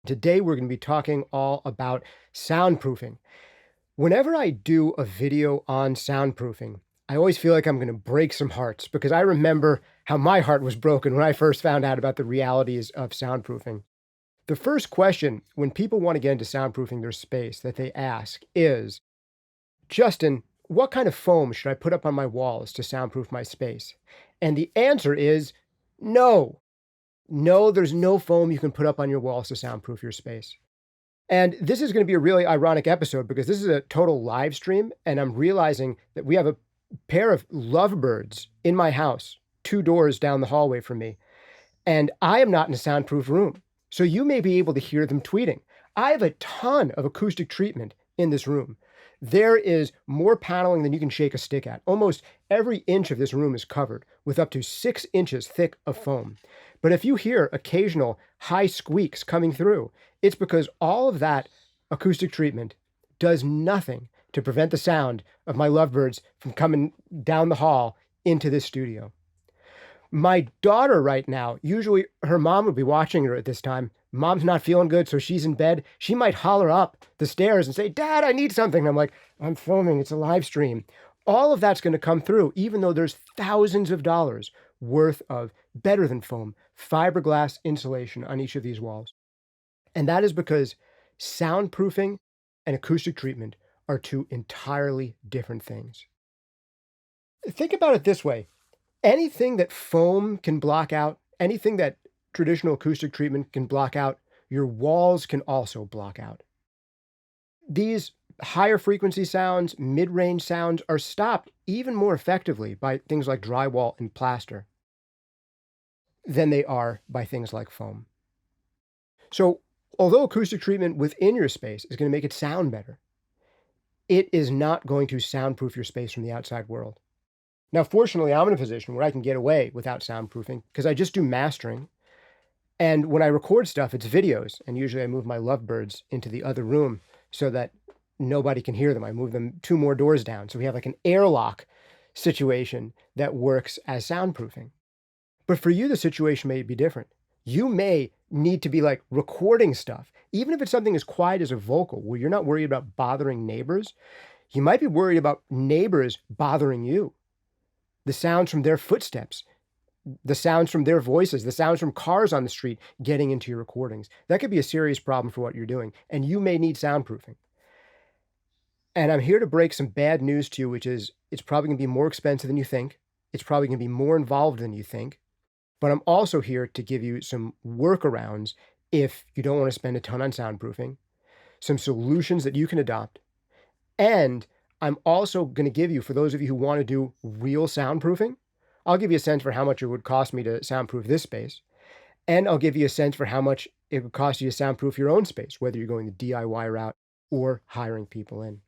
Today, we're going to be talking all about soundproofing. Whenever I do a video on soundproofing, I always feel like I'm going to break some hearts because I remember how my heart was broken when I first found out about the realities of soundproofing. The first question when people want to get into soundproofing their space that they ask is, Justin, what kind of foam should I put up on my walls to soundproof my space? And the answer is no. No, there's no foam you can put up on your walls to soundproof your space. And this is going to be a really ironic episode because this is a total live stream, and I'm realizing that we have a pair of lovebirds in my house, 2 doors down the hallway from me, and I am not in a soundproof room. So you may be able to hear them tweeting. I have a ton of acoustic treatment in this room. There is more paneling than you can shake a stick at. Almost every inch of this room is covered with up to 6 inches thick of foam. But if you hear occasional high squeaks coming through, it's because all of that acoustic treatment does nothing to prevent the sound of my lovebirds from coming down the hall into this studio. My daughter right now, usually her mom would be watching her at this time. Mom's not feeling good, so she's in bed. She might holler up the stairs and say, Dad, I need something. And I'm like, I'm filming, it's a live stream. All of that's going to come through, even though there's thousands of dollars worth of better than foam, fiberglass insulation on each of these walls. And that is because soundproofing and acoustic treatment are two entirely different things. Think about it this way. Anything that foam can block out, anything that traditional acoustic treatment can block out, your walls can also block out. These higher frequency sounds, mid-range sounds are stopped even more effectively by things like drywall and plaster than they are by things like foam. So although acoustic treatment within your space is going to make it sound better, it is not going to soundproof your space from the outside world. Now, fortunately, I'm in a position where I can get away without soundproofing because I just do mastering. And when I record stuff, it's videos. And usually I move my lovebirds into the other room so that nobody can hear them. I move them 2 more doors down. So we have like an airlock situation that works as soundproofing. But for you, the situation may be different. You may need to be like recording stuff, even if it's something as quiet as a vocal where you're not worried about bothering neighbors. You might be worried about neighbors bothering you. The sounds from their footsteps, the sounds from their voices, the sounds from cars on the street getting into your recordings. That could be a serious problem for what you're doing, and you may need soundproofing. And I'm here to break some bad news to you, which is it's probably going to be more expensive than you think. It's probably going to be more involved than you think. But I'm also here to give you some workarounds if you don't want to spend a ton on soundproofing, some solutions that you can adopt, and I'm also going to give you, for those of you who want to do real soundproofing, I'll give you a sense for how much it would cost me to soundproof this space. And I'll give you a sense for how much it would cost you to soundproof your own space, whether you're going the DIY route or hiring people in.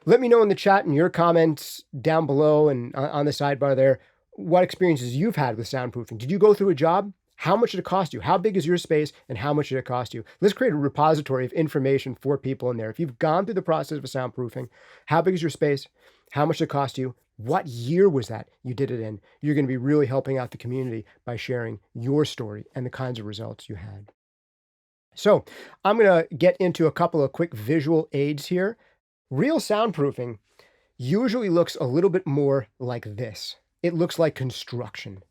Let me know in the chat and your comments down below and on the sidebar there, what experiences you've had with soundproofing. Did you go through a job? How much did it cost you? How big is your space and how much did it cost you? Let's create a repository of information for people in there. If you've gone through the process of soundproofing, how big is your space? How much did it cost you? What year was that you did it in? You're going to be really helping out the community by sharing your story and the kinds of results you had. So I'm going to get into a couple of quick visual aids here. Real soundproofing usually looks a little bit more like this. It looks like construction.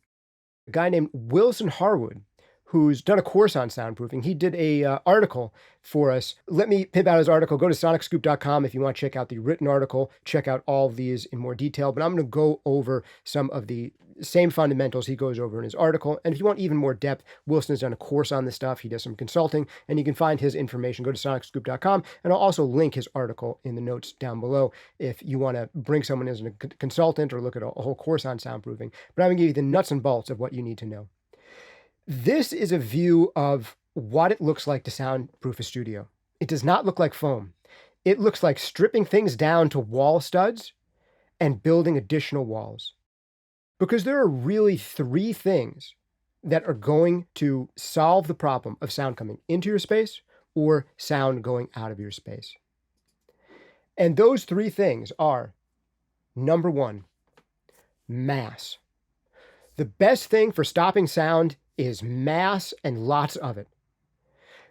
A guy named Wilson Harwood, who's done a course on soundproofing. He did a article for us. Let me pimp out his article. Go to SonicScoop.com if you want to check out the written article, check out all of these in more detail. But I'm going to go over some of the same fundamentals he goes over in his article. And if you want even more depth, Wilson has done a course on this stuff. He does some consulting, and you can find his information. Go to SonicScoop.com, and I'll also link his article in the notes down below if you want to bring someone as a consultant or look at a whole course on soundproofing. But I'm going to give you the nuts and bolts of what you need to know. This is a view of what it looks like to soundproof a studio. It does not look like foam. It looks like stripping things down to wall studs and building additional walls. Because there are really 3 things that are going to solve the problem of sound coming into your space or sound going out of your space. And those 3 things are, number 1, mass. The best thing for stopping sound is mass and lots of it.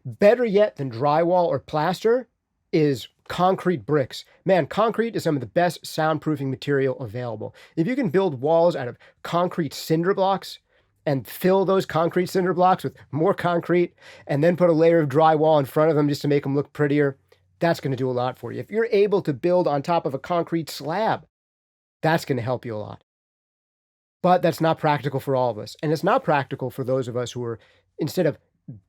Better yet than drywall or plaster is concrete bricks. Man, concrete is some of the best soundproofing material available. If you can build walls out of concrete cinder blocks and fill those concrete cinder blocks with more concrete and then put a layer of drywall in front of them just to make them look prettier, that's going to do a lot for you. If you're able to build on top of a concrete slab, that's going to help you a lot. But that's not practical for all of us. And it's not practical for those of us who are, instead of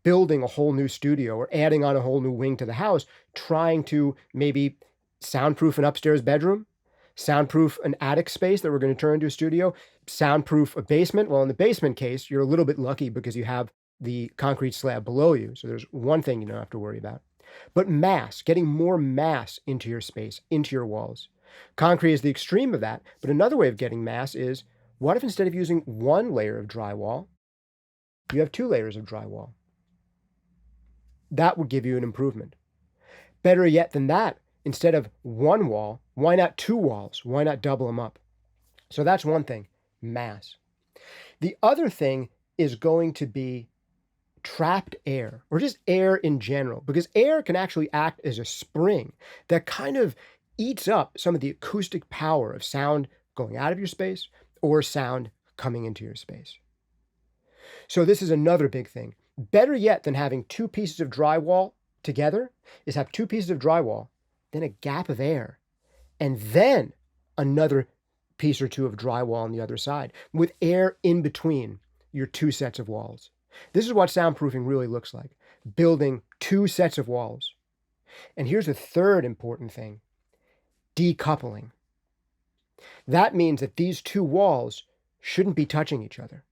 building a whole new studio or adding on a whole new wing to the house, trying to maybe soundproof an upstairs bedroom, soundproof an attic space that we're going to turn into a studio, soundproof a basement. Well, in the basement case, you're a little bit lucky because you have the concrete slab below you. So there's one thing you don't have to worry about. But mass, getting more mass into your space, into your walls. Concrete is the extreme of that. But another way of getting mass is, what if instead of using one layer of drywall, you have 2 layers of drywall? That would give you an improvement. Better yet than that, instead of one wall, why not 2 walls? Why not double them up? So that's one thing, mass. The other thing is going to be trapped air, or just air in general, because air can actually act as a spring that kind of eats up some of the acoustic power of sound going out of your space or sound coming into your space. So this is another big thing. Better yet than having 2 pieces of drywall together is have 2 pieces of drywall, then a gap of air, and then another piece or 2 of drywall on the other side with air in between your 2 sets of walls. This is what soundproofing really looks like, building 2 sets of walls. And here's the third important thing, decoupling. That means that these 2 walls shouldn't be touching each other.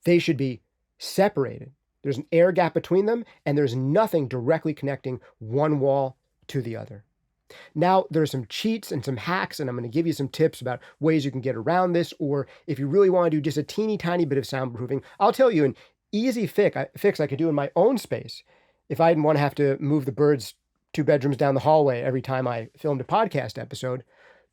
They should be separated. There's an air gap between them, and there's nothing directly connecting one wall to the other. Now, there's some cheats and some hacks, and I'm going to give you some tips about ways you can get around this, or if you really want to do just a teeny tiny bit of soundproofing, I'll tell you an easy fix I could do in my own space if I didn't want to have to move the birds 2 bedrooms down the hallway every time I filmed a podcast episode.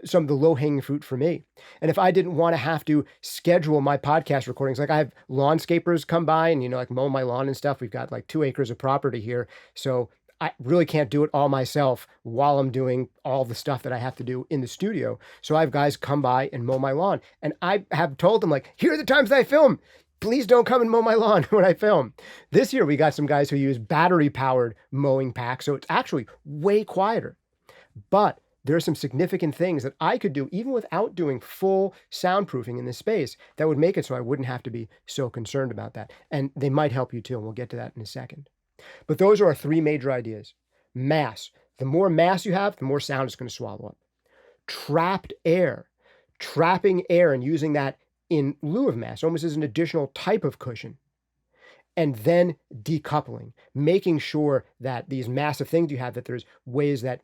Some of the low-hanging fruit for me. And if I didn't want to have to schedule my podcast recordings, like I have lawnscapers come by and, like mow my lawn and stuff. We've got like 2 acres of property here. So I really can't do it all myself while I'm doing all the stuff that I have to do in the studio. So I have guys come by and mow my lawn. And I have told them, like, here are the times that I film. Please don't come and mow my lawn when I film. This year, we got some guys who use battery-powered mowing packs. So it's actually way quieter. But there are some significant things that I could do even without doing full soundproofing in this space that would make it so I wouldn't have to be so concerned about that. And they might help you too, and we'll get to that in a second. But those are our 3 major ideas. Mass. The more mass you have, the more sound it's going to swallow up. Trapped air. Trapping air and using that in lieu of mass, almost as an additional type of cushion. And then decoupling. Making sure that these massive things you have, that there's ways that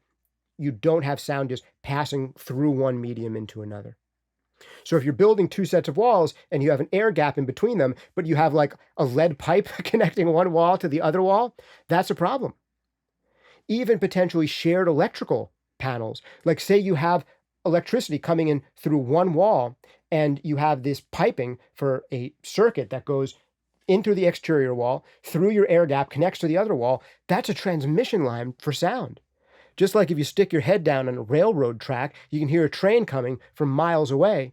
you don't have sound just passing through one medium into another. So if you're building 2 sets of walls and you have an air gap in between them, but you have like a lead pipe connecting one wall to the other wall, that's a problem. Even potentially shared electrical panels. Like say you have electricity coming in through one wall and you have this piping for a circuit that goes in through the exterior wall, through your air gap, connects to the other wall. That's a transmission line for sound. Just like if you stick your head down on a railroad track, you can hear a train coming from miles away.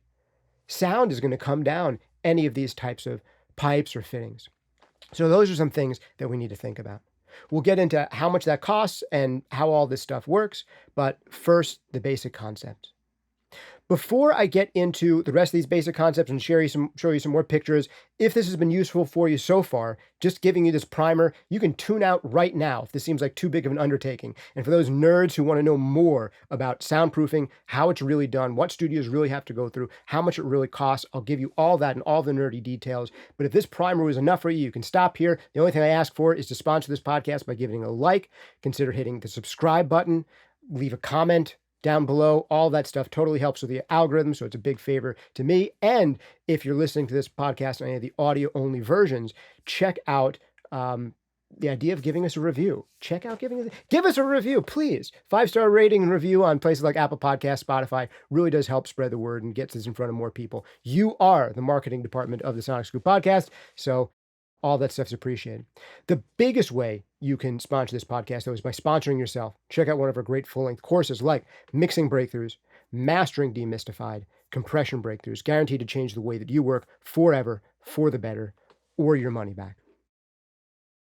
Sound is going to come down any of these types of pipes or fittings. So those are some things that we need to think about. We'll get into how much that costs and how all this stuff works, but first, the basic concepts. Before I get into the rest of these basic concepts and show you some more pictures, if this has been useful for you so far, just giving you this primer, you can tune out right now if this seems like too big of an undertaking. And for those nerds who want to know more about soundproofing, how it's really done, what studios really have to go through, how much it really costs, I'll give you all that and all the nerdy details. But if this primer was enough for you, you can stop here. The only thing I ask for is to sponsor this podcast by giving a like, consider hitting the subscribe button, leave a comment down below. All that stuff totally helps with the algorithm, so it's a big favor to me. And if you're listening to this podcast on any of the audio-only versions, check out the idea of giving us a review. Give us a review, please. 5-star rating and review on places like Apple Podcasts, Spotify really does help spread the word and gets this in front of more people. You are the marketing department of the SonicScoop podcast, so all that stuff's appreciated. The biggest way you can sponsor this podcast, though, is by sponsoring yourself. Check out one of our great full-length courses like Mixing Breakthroughs, Mastering Demystified, Compression Breakthroughs, guaranteed to change the way that you work forever, for the better, or your money back.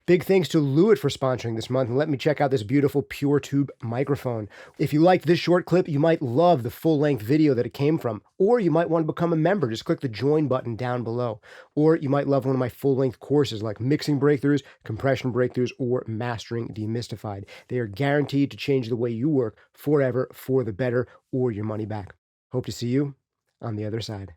Big thanks to Lewitt for sponsoring this month, and let me check out this beautiful PureTube microphone. If you liked this short clip, you might love the full-length video that it came from, or you might want to become a member. Just click the join button down below. Or you might love one of my full-length courses like Mixing Breakthroughs, Compression Breakthroughs, or Mastering Demystified. They are guaranteed to change the way you work forever, for the better, or your money back. Hope to see you on the other side.